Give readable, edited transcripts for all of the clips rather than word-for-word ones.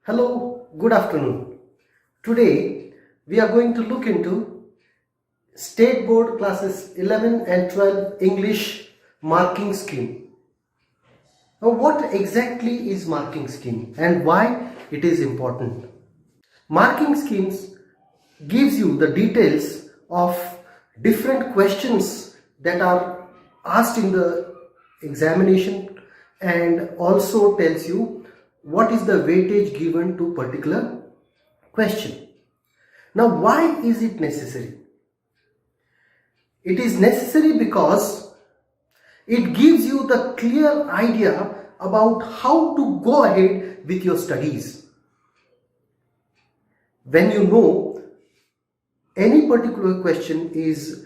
Hello, good afternoon. Today we are going to look into State Board Classes 11 and 12 English marking scheme. Now, what exactly is marking scheme and why it is important? Marking schemes gives you the details of different questions that are asked in the examination and also tells you what is the weightage given to particular question. Now, why is it necessary? It is necessary because it gives you the clear idea about how to go ahead with your studies. When you know any particular question has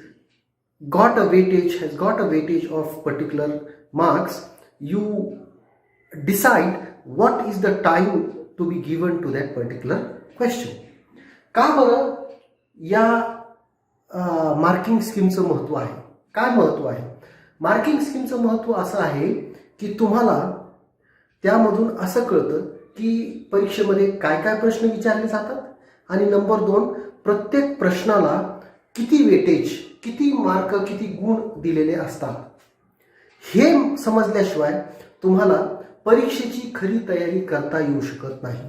got a weightage of particular marks, you decide what is the time to be given to that particular question. का बरं या marking स्कीमचं महत्त्व आहे? काय महत्त्व आहे? Marking स्कीमचं महत्त्व असं आहे की तुम्हाला त्यामधून असं कळतं की परीक्षेमध्ये काय काय प्रश्न विचारले जातात आणि नंबर 2, प्रत्येक प्रश्नाला किती वेटेज, किती मार्क, किती गुण दिलेले असतात. हे समजल्याशिवाय तुम्हाला परीक्षेची खरी तयारी करता येऊ शकत नाही.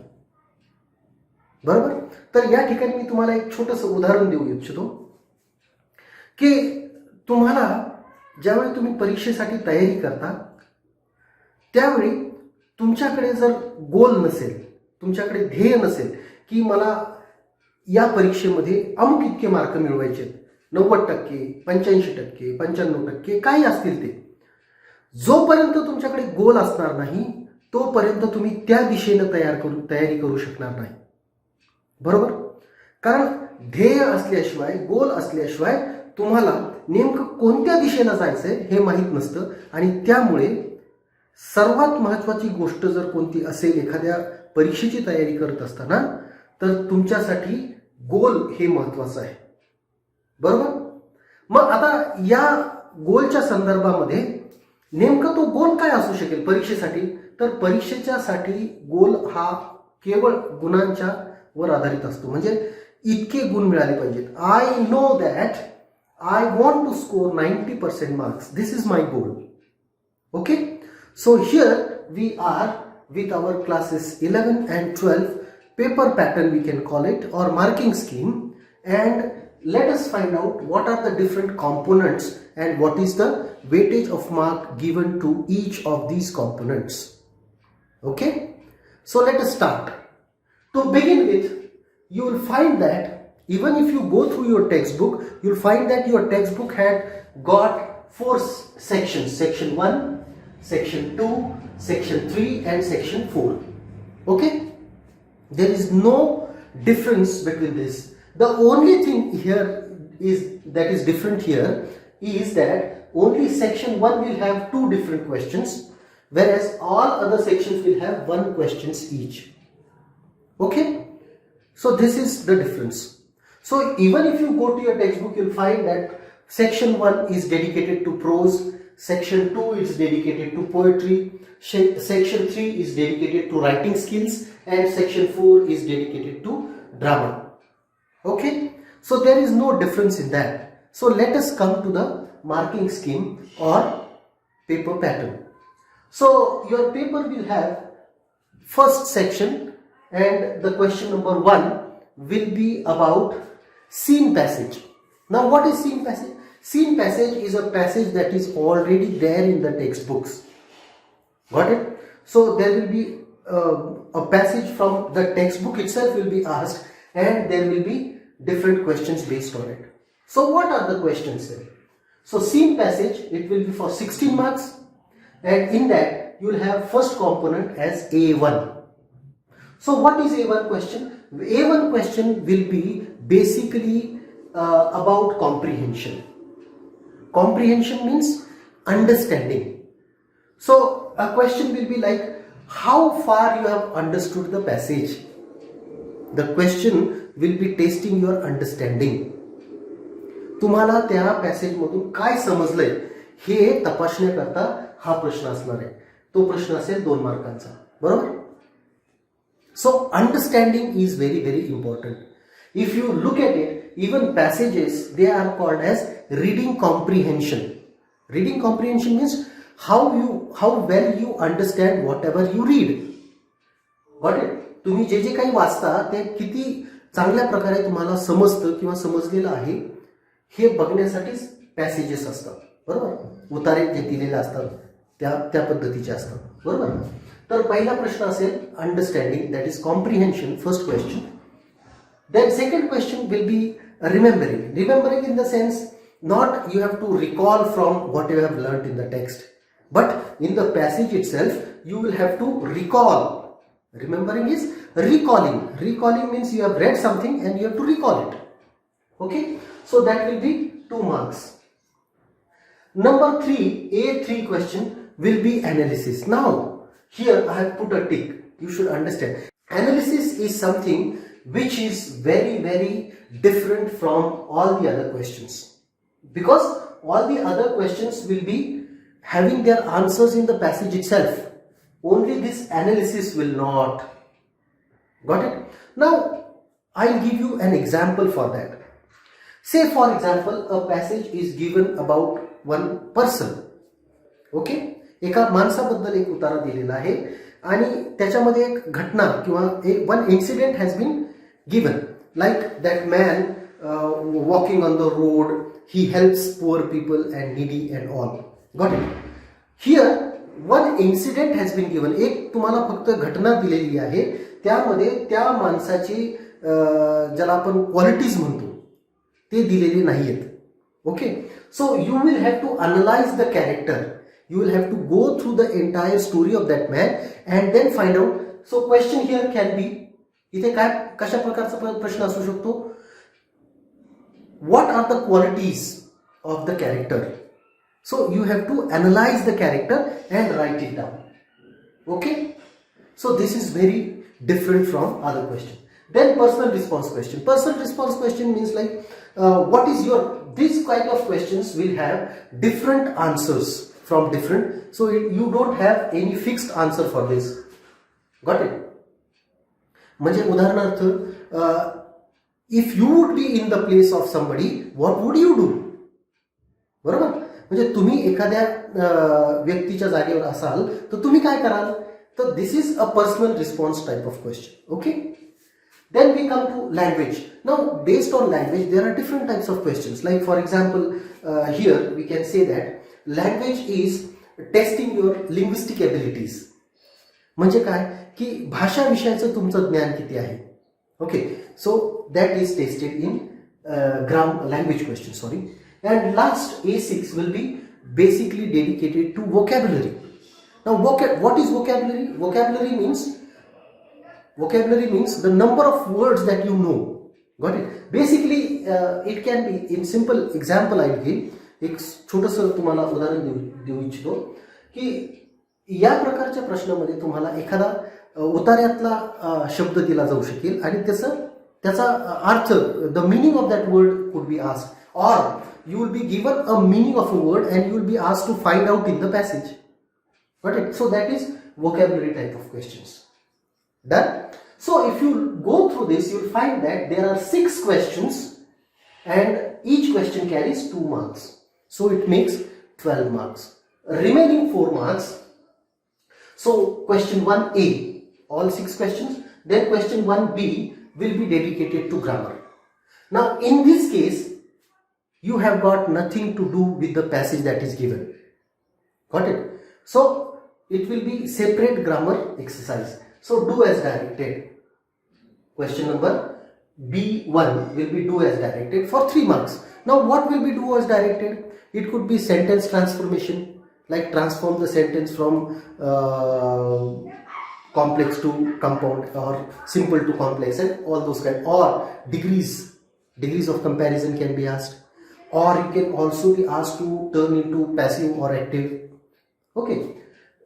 बरोबर? तर या ठिकाणी मी तुम्हाला एक छोटंसं उदाहरण देऊ इच्छितो की तुम्हाला ज्यावेळी तुम्ही परीक्षेसाठी तयारी करता त्यावेळी तुमच्याकडे जर गोल नसेल, तुमच्याकडे ध्येय नसेल की मला या परीक्षेमध्ये अमुक इतके मार्क मिळवायचे, 90%, 85%, 95% काही असतील ते, जोपर्यंत तुमच्याकडे गोल असणार नाही तोपर्यंत तुम्ही त्या दिशेने तयारी करू शकणार नाही. बरोबर? कारण ध्येय असल्याशिवाय, गोल असल्याशिवाय तुम्हाला नेमकं कोणत्या दिशेला जायचंय हे माहीत नसतं आणि त्यामुळे सर्वात महत्त्वाची गोष्ट जर कोणती असेल एखाद्या परीक्षेची तयारी करत असताना तर तुमच्यासाठी गोल हे महत्त्वाचं आहे. बरोबर? मग आता या गोलच्या संदर्भामध्ये नेमकं तो गोल काय असू शकेल परीक्षेसाठी? तर परीक्षेच्यासाठी गोल हा केवळ गुणांच्या वर आधारित असतो. म्हणजे इतके गुण मिळाले पाहिजेत. I know that I want to score 90% marks. This is my goal. Okay, so here we are with our classes 11 and 12 paper pattern, we can call it, or marking scheme, and let us find out what are the different components and what is the weightage of mark given to each of these components. Okay, so let us start. To begin with, you will find that even if you go through your textbook, you will find that your textbook had got 4 sections: section 1, section 2, section 3 and section 4. Okay, there is no difference between this. The only thing here that is different here is that only section 1 will have 2 different questions, whereas all other sections will have 1 questions each. Okay, so this is the difference. So even if you go to your textbook, you'll find that section 1 is dedicated to prose, section 2 is dedicated to poetry, section 3 is dedicated to writing skills, and section 4 is dedicated to drama. Okay, so there is no difference in that. So let us come to the marking scheme or paper pattern. So your paper will have first section, and the question number 1 will be about scene passage. Now, what is scene passage? Scene passage is a passage that is already there in the textbooks. Got it? So there will be a passage from the textbook itself will be asked, and there will be different questions based on it. So what are the questions then? So scene passage, it will be for 16 marks, and in that you will have first component as A1. So what is A1 question? A1 question will be basically about comprehension. Comprehension means understanding. So a question will be like, how far you have understood the passage. The question will be testing your understanding. तुम्हाला त्या passage मधून काय समजलंय हे तपासण्याकरता हा प्रश्न असणार आहे. तो प्रश्न असेल 2 मार्कांचा. बरोबर? So understanding is very, very important. If you look at it, even passages, they are called as reading comprehension. Reading comprehension means how well you understand whatever you read. Got it? तुम्ही जे जे काही वाचता ते किती चांगल्या प्रकारे तुम्हाला समजतं किंवा समजलेलं आहे हे बघण्यासाठीच पॅसेजेस असतात, बरोबर. उतारे जे दिलेले असतात त्या पद्धतीचे असतात, बरोबर. तर पहिला प्रश्न असेल understanding, that is comprehension, first question. Then second question will be remembering in the sense not you have to recall from what you have learnt in the text, but in the passage itself you will have to recall. Remembering is recalling means you have read something and you have to recall it. Okay, so that will be 2 marks. Number 3, A3 question will be analysis. Now here I have put a tick. You should understand, analysis is something which is very, very different from all the other questions. Because all the other questions will be having their answers in the passage itself. Only this analysis will not. Got it? Now, I'll give you an example for that. Say for example, a passage is given about one person. Okay? एका माणसाबद्दल एक उतारा दिलेला आहे आणि त्याच्यामध्ये एक घटना किंवा one incident has been given. Like that man walking on the road, he helps poor people and needy and all. Got it? Here one incident has been given. एक तुम्हाला फक्त घटना दिलेली आहे, त्यामध्ये त्या माणसाची ज्याला आपण क्वालिटीज म्हणतो ते दिलेले नाहीयेत. Okay, so you will have to analyse the character. You will have to go through the entire story of that man and then find out. So question here can be, इथे काय कशा प्रकारचा प्रश्न असू शकतो? What are the qualities of the character? So you have to analyze the character and write it down. Okay? So this is very different from other question. Then personal response question. Personal response question means like what is your, this kind of questions will have different answers from different. So you don't have any fixed answer for this. Got it? म्हणजे उदाहरणार्थ if you would be in the place of somebody, what would you do? बरोबर, म्हणजे तुम्ही एखाद्या व्यक्तीच्या जागेवर असाल तर तुम्ही काय कराल? तर this is a personal response type of question. Okay, then we come to language. Now based on language there are different types of questions. Like for example, here we can say that language is testing your linguistic abilities. म्हणजे काय की भाषा विषयाचं तुमचं ज्ञान किती आहे. Okay, so that is tested in language question, sorry. And last A6 will be basically dedicated to vocabulary. Now what is vocabulary? Vocabulary means the number of words that you know. Got it? Basically it can be, in simple example I will give. एक छोटंसं तुम्हाला उदाहरण देऊ इच्छितो की या प्रकारच्या प्रश्नामध्ये तुम्हाला एखादा उतार्यातला शब्द दिला जाऊ शकेल आणि त्याचा अर्थ, the meaning of that word could be asked, और you will be given a meaning of a word and you will be asked to find out in the passage. Got it? So that is vocabulary type of questions. Done? So if you go through this, you will find that there are 6 questions and each question carries 2 marks. So it makes 12 marks. Remaining 4 marks. So question 1A, all 6 questions. Then question 1B will be dedicated to grammar. Now in this case you have got nothing to do with the passage that is given. Got it? So it will be separate grammar exercise. So do as directed. Question number B1 will be do as directed for 3 marks. Now what will be do as directed? It could be sentence transformation, like transform the sentence from complex to compound or simple to complex and all those kind, or degrees of comparison can be asked, or you can also be asked to turn into passive or active. Okay,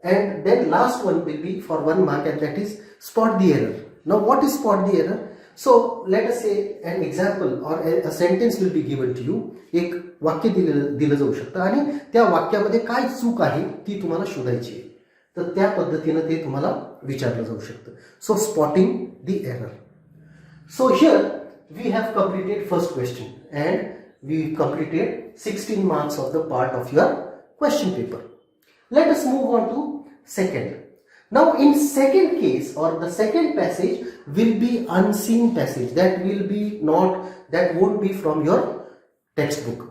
and then last one will be for 1 mark and that is spot the error. Now what is spot the error? So let us say an example or a sentence will be given to you. एक वाक्य दिलं जाऊ शकतं आणि त्या वाक्यामध्ये काय चूक आहे ती तुम्हाला शोधायची आहे. तर त्या पद्धतीनं ते तुम्हाला विचारलं जाऊ शकतं. So spotting the error. So here we have completed first question and we completed 16 marks of the part of your question paper. Let us move on to second. Now in second case or the second passage will be unseen passage, that won't be from your textbook.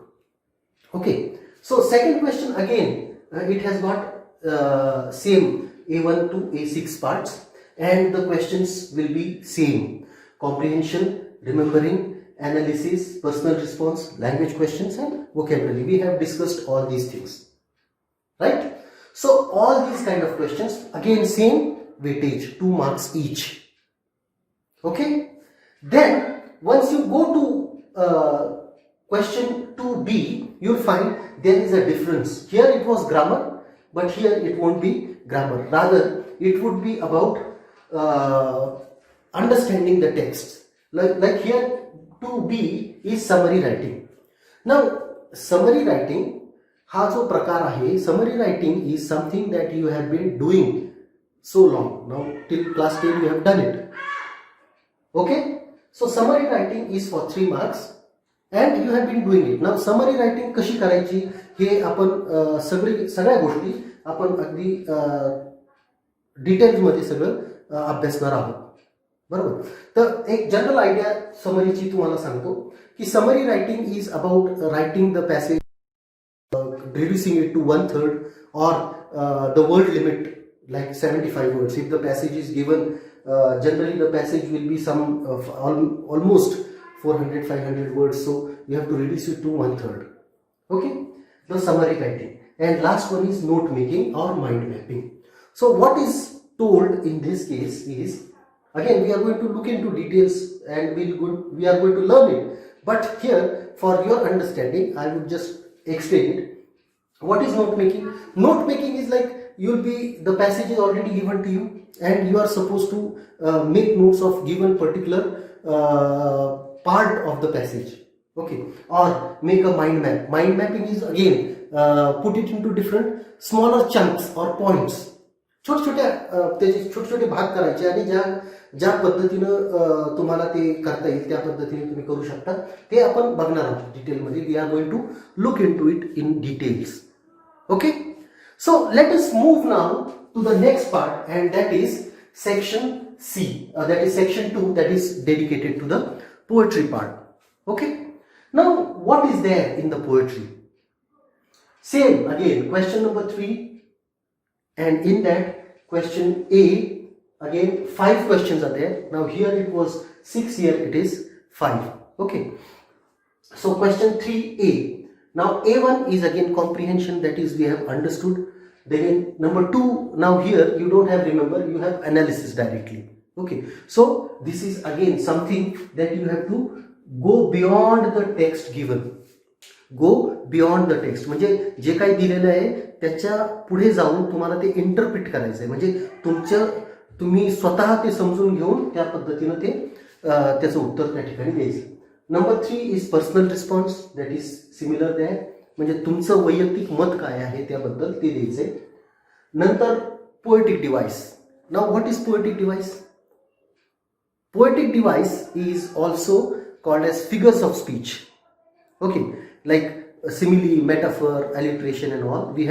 Okay, so second question again it has got same A1 to A6 parts and the questions will be same: comprehension, remembering, analysis, personal response, language questions and vocabulary. We have discussed all these things, right? So all these kind of questions again same weightage, 2 marks each. Okay, then once you go to question 2b, you'll find there is a difference. Here it was grammar, but here it won't be grammar, rather it would be about understanding the text. Like here 2b is summary writing. Now summary writing हा जो प्रकार आहे, summary writing is something that you have been doing so long. Now till class 10 you have done it. Okay, so summary writing is for 3 marks and you have been doing it. Now summary writing कशी करायची हे आपण सगळ्या गोष्टी आपण अगदी details मध्ये सगळं अभ्यासणार आहोत, बरोबर. तर एक जनरल आयडिया समरीची तुम्हाला सांगतो की summary writing is about writing the passage, reducing it to 1/3 or the word limit like 75 words. If the passage is given, generally the passage will be some almost 400-500 words, so you have to reduce it to 1/3. Okay, the summary writing. And last one is note making or mind mapping. So what is told in this case is, again we are going to look into details and we are going to learn it, but here for your understanding I would just explain it. What is note making? Note making is like the passage is already given to you and you are supposed to make notes of given particular part of the passage. Okay, or make a mind map. Mind mapping is again put it into different smaller chunks or points. छोटे भाग करायचे आणि ज्या पद्धतीनं तुम्हाला ते करता येईल त्या पद्धतीने तुम्ही करू शकता. ते आपण बघणार आहोत डिटेलमध्ये. We are going to look into it in details. Okay, so let us move now to the next part, and that is section C, that is section 2, that is dedicated to the poetry part. Okay, now what is there in the poetry? Same again, question number 3, and in that question A, again 5 questions are there. Now here it was 6, here it is 5. Okay, so question 3A. Now A1 is again comprehension, that is we have understood. Then number 2, now here you don't have remember, you have analysis directly. Okay, so this is again something that you have to go beyond the text given. Go beyond the text म्हणजे जे काही दिलेलं आहे त्याच्या पुढे जाऊन तुम्हाला ते interpret करायचं आहे. म्हणजे तुम्ही स्वतः ते समजून घेऊन त्या पद्धतीनं ते त्याचं उत्तर त्या ठिकाणी द्यायचं. Number 3 is personal response, that is similar there. म्हणजे तुमचं वैयक्तिक मत काय आहे त्याबद्दल ते द्यायचंय. नंतर poetic device. Now what is poetic device? Poetic device is also called as figures of speech. Okay, like simile, metaphor, alliteration and all. We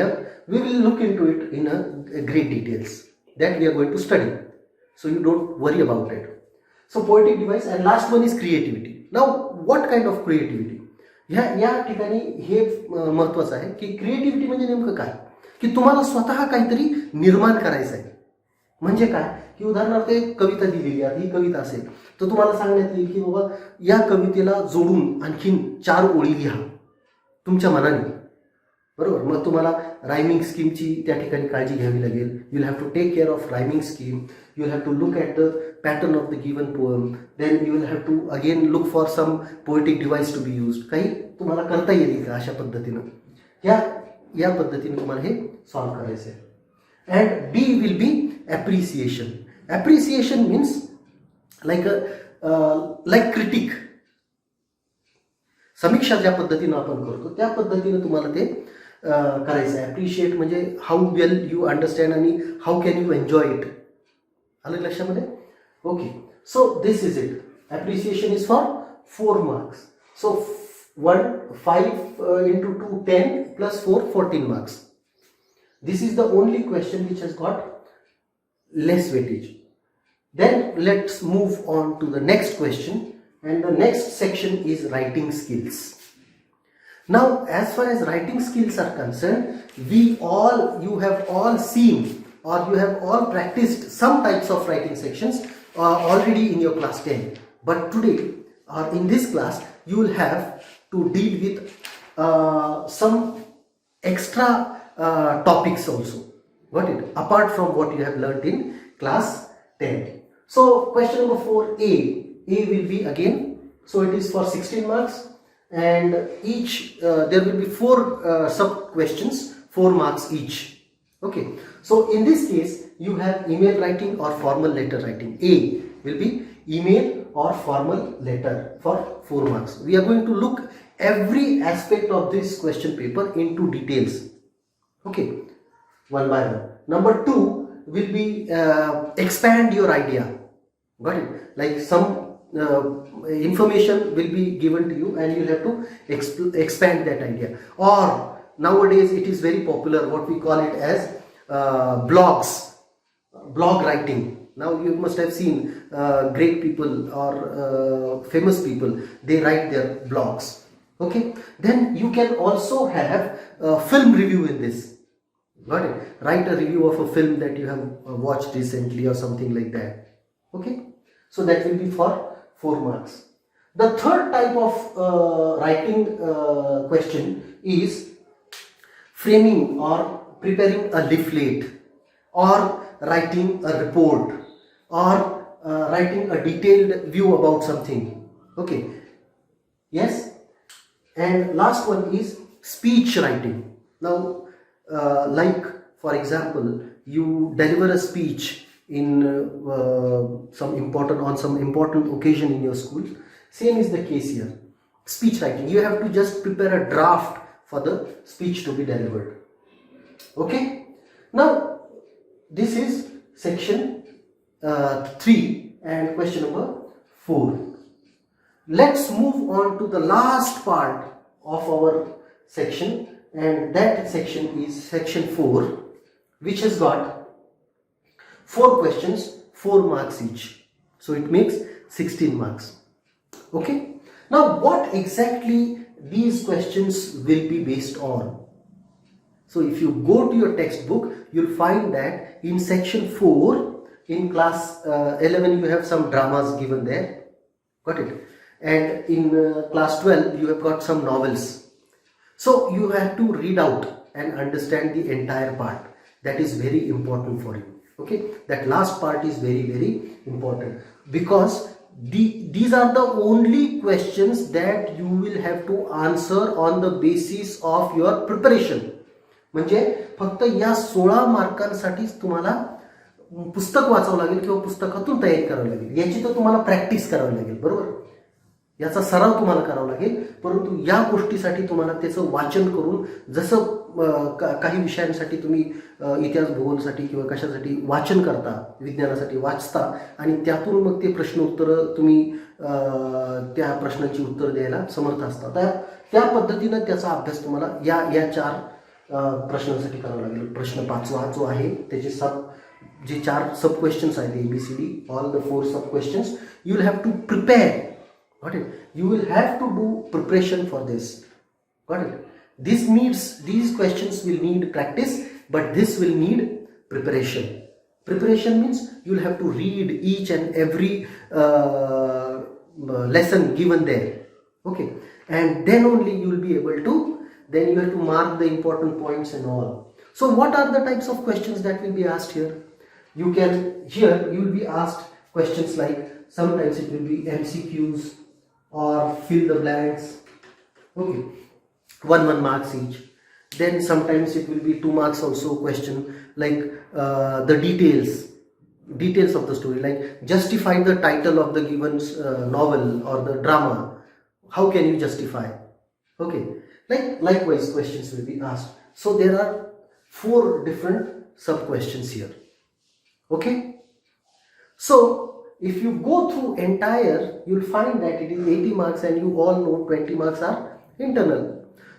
will look into it in a great details that we are going to study. So you don't worry about it. So poetic device, and last one is creativity. Now what kind of creativity? या ठिकाणी हे महत्वाचं आहे की creativity म्हणजे नेमकं काय, की तुम्हाला स्वतः काहीतरी निर्माण करायचं आहे. म्हणजे काय की उदाहरणार्थ एक कविता दिलेली आहे, ही कविता असेल तर तुम्हाला सांगण्यात येईल की बाबा या कवितेला जोडून आणखीन 4 ओळी लिहा तुमच्या मनाने, बरोबर. मग तुम्हाला रायमिंग स्कीमची त्या ठिकाणी काळजी घ्यावी लागेल. You will have to take care of rhyming scheme. You will have to look at the pattern of the given poem. Then you will have to again look for some poetic device to be used. काही तुम्हाला करता येईल का अशा पद्धतीनं, या पद्धतीने तुम्हाला हे सॉल्व करायचं आहे. And B will be appreciation. Appreciation means like critique. समीक्षा ज्या पद्धतीनं आपण करतो त्या पद्धतीनं तुम्हाला ते करायचं आहे. ॲप्रिशिएट म्हणजे हाऊ वेल यू अंडरस्टँड आणि how can you enjoy it. आलं लक्षामध्ये? Okay, so this is it. Appreciation is for 4 marks. So 5 into 2 10 plus 4 14 marks. This is the only question which has got less weightage. Then let's move on to the next question, and the next section is writing skills. Now as far as writing skills are concerned, you have all seen or you have all practiced some types of writing sections already in your class 10, but today or in this class you will have to deal with some extra topics also. Got it? Apart from what you have learnt in class 10. So question number 4a. A will be again, so it is for 16 marks, and each there will be 4 sub questions, 4 marks each. Okay, so in this case you have email writing or formal letter writing. A will be email or formal letter for 4 marks. We are going to look every aspect of this question paper into details. Okay, one by one. Number 2 will be expand your idea. Got it? Like some information will be given to you and you have to expand that idea. Or nowadays it is very popular, what we call it as blog writing. Now you must have seen great people or famous people, they write their blogs. Okay, then you can also have film review in this. Got it? Write a review of a film that you have watched recently or something like that. Okay, so that will be for 4 marks. The third type of writing question is framing or preparing a leaflet, or writing a report, or writing a detailed view about something. Okay, yes. And last one is speech writing. Now like for example, you deliver a speech in some important occasion in your school. Same is the case here. Speech writing, you have to just prepare a draft for the speech to be delivered. Okay, now this is section 3 and question number 4. Let's move on to the last part of our section, and that section is section 4, which has got 4 questions, 4 marks each. So it makes 16 marks. Okay, now what exactly these questions will be based on? So if you go to your textbook, you'll find that in section 4 in class 11 you have some dramas given there. Got it? And in class 12 you have got some novels. So you have to read out and understand the entire part. That is very important for you. Okay, that last part is very, very important, because these are the only questions that you will have to answer on the basis of your preparation. म्हणजे फक्त या 16 मार्कांसाठीच तुम्हाला पुस्तक वाचावं लागेल किंवा पुस्तकातून तयारी करावी लागेल. याची तर तुम्हाला प्रॅक्टिस करावी लागेल, बरोबर? याचा सराव तुम्हाला करावा लागेल. परंतु या गोष्टीसाठी तुम्हाला त्याचं वाचन करून, जसं काही विषयांसाठी तुम्ही इतिहास भूगोलसाठी किंवा कशासाठी वाचन करता, विज्ञानासाठी वाचता आणि त्यातून मग ते प्रश्न उत्तरं तुम्ही त्या प्रश्नांची उत्तर द्यायला समर्थ असता. त्या पद्धतीनं त्याचा अभ्यास तुम्हाला या 4 प्रश्नांसाठी करावा लागेल. प्रश्न 5वा जो आहे त्याचे जे 4 सब क्वेश्चन्स आहेत, ABCD, all the 4 sub questions, you will have to prepare. Got it? You will have to do preparation for this. Got it? These questions will need practice, but this will need preparation. Preparation means you will have to read each and every lesson given there. Okay, and then only you will be able to. Then you have to mark the important points and all. So what are the types of questions that will be asked here? You will be asked questions like, sometimes it will be MCQs or fill the blanks. Okay, 1 marks each. Then sometimes it will be 2 marks also question, like the details of the story, like justify the title of the given novel or the drama. How can you justify? Okay, likewise questions will be asked. So there are 4 different sub questions here. Okay, so if you go through entire, you'll find that it is 80 marks, and you all know 20 marks are internal.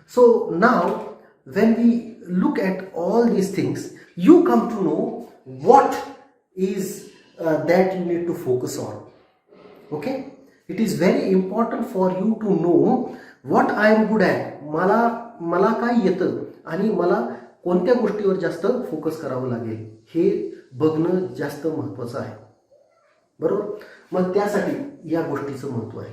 So now when we look at all these things, you come to know what is that you need to focus on. Okay, it is very important for you to know what I am good at. मला काय येतं आणि मला कोणत्या गोष्टीवर जास्त focus करावं लागेल हे बघणं जास्त महत्त्वाचं आहे. बरोबर. मग त्यासाठी या गोष्टीचं महत्त्व आहे.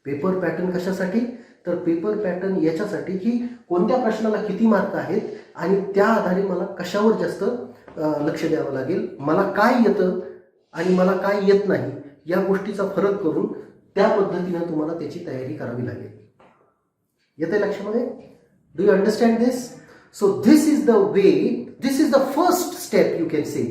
पेपर पॅटर्न कशासाठी? तर पेपर पॅटर्न याच्यासाठी की कोणत्या प्रश्नाला किती मार्क आहेत आणि त्या आधारे मला कशावर जास्त लक्ष द्यावं लागेल, मला काय येतं आणि मला काय येत नाही या गोष्टीचा फरक करून त्या पद्धतीने तुम्हाला त्याची तयारी करावी लागेल. येते लक्षामध्ये? Do you understand this? So this is the way, this is the first step you can say.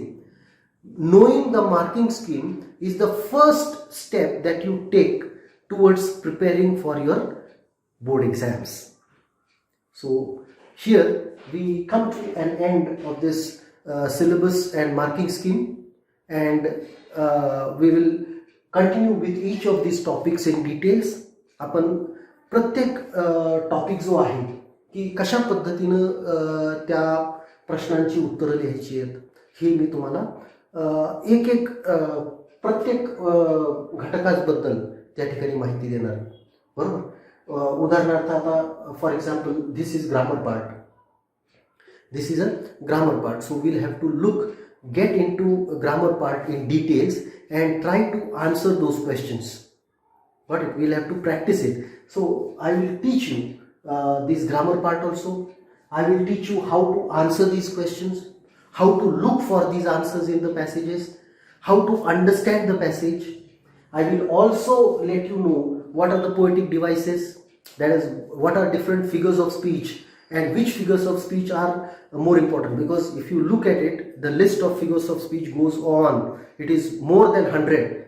Knowing the marking scheme is the first step that you take towards preparing for your board exams. So here we come to an end of this syllabus and marking scheme, and we will continue with each of these topics in details. आपण प्रत्येक topic जो आहे की कशा पद्धतीनं त्या प्रश्नांची उत्तरं लिहायची आहेत हे मी तुम्हाला एक एक प्रत्येक घटकाबद्दल त्या ठिकाणी माहिती देणार. बरोबर. उदाहरणार्थ आता for example this is grammar part. This is a grammar part. So we'll have to get into grammar part in details and try to answer those questions. But we'll have to practice it. So I will teach you this grammar part also. I will teach you how to answer these questions, how to look for these answers in the passages, how to understand the passage. I will also let you know what are the poetic devices, that is, what are different figures of speech and which figures of speech are more important, because if you look at it, the list of figures of speech goes on. It is more than 100.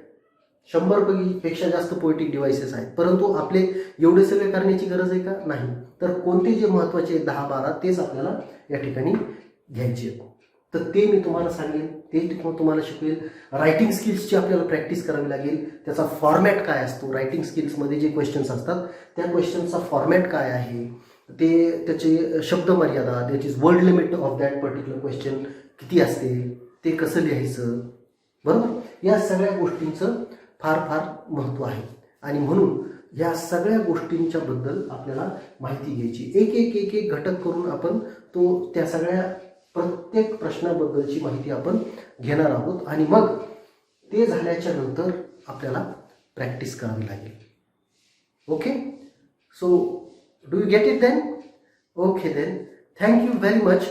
100 पेक्षा जास्त poetic devices आहेत. परंतु आपले एवढे सगळे करण्याची गरज आहे का? नाही. तर कोणते जे महत्त्वाचे 10-12 तेच आपल्याला या ठिकाणी घ्यायचे आहेत. तर ते मी तुम्हाला सांगेन, ते तुम्हाला शिकवेल. रायटिंग स्किल्सची आपल्याला प्रॅक्टिस करावी लागेल. त्याचा फॉर्मॅट काय असतो, रायटिंग स्किल्समध्ये जे क्वेश्चन्स असतात त्या क्वेश्चनचा फॉर्मॅट काय आहे, ते त्याचे शब्द मर्यादा, that is word limit of that particular question किती असते, ते कसं लिहायचं. बरोबर. या सगळ्या गोष्टींचं फार फार महत्त्व आहे आणि म्हणून या सगळ्या गोष्टींच्या बद्दल आपल्याला माहिती घ्यायची. एक एक घटक करून आपण त्या सगळ्या प्रत्येक प्रश्नाबद्दलची माहिती आपण घेणार आहोत आणि मग ते झाल्याच्या नंतर आपल्याला प्रॅक्टिस करावी लागेल. Okay. So do you get it then? Okay then. Thank you very much.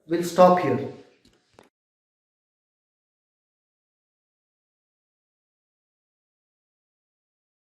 We'll stop here.